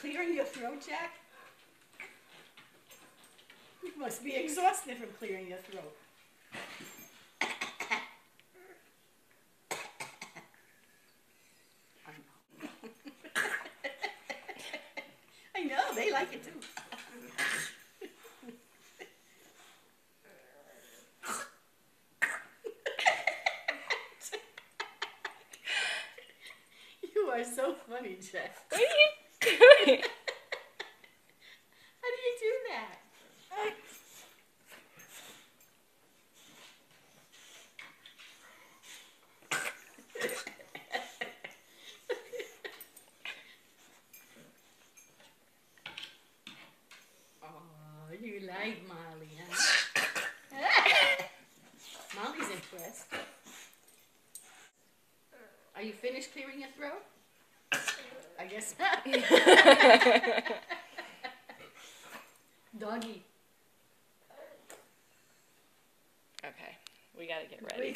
clearing your throat, Jack? You must be exhausted from clearing your throat. I know, they like it too. You are so funny, Jack. What are you doing? How do you do that? Oh, you like Molly, huh? Molly's impressed. Are you finished clearing your throat? I guess not. Doggy. Okay, we gotta get ready.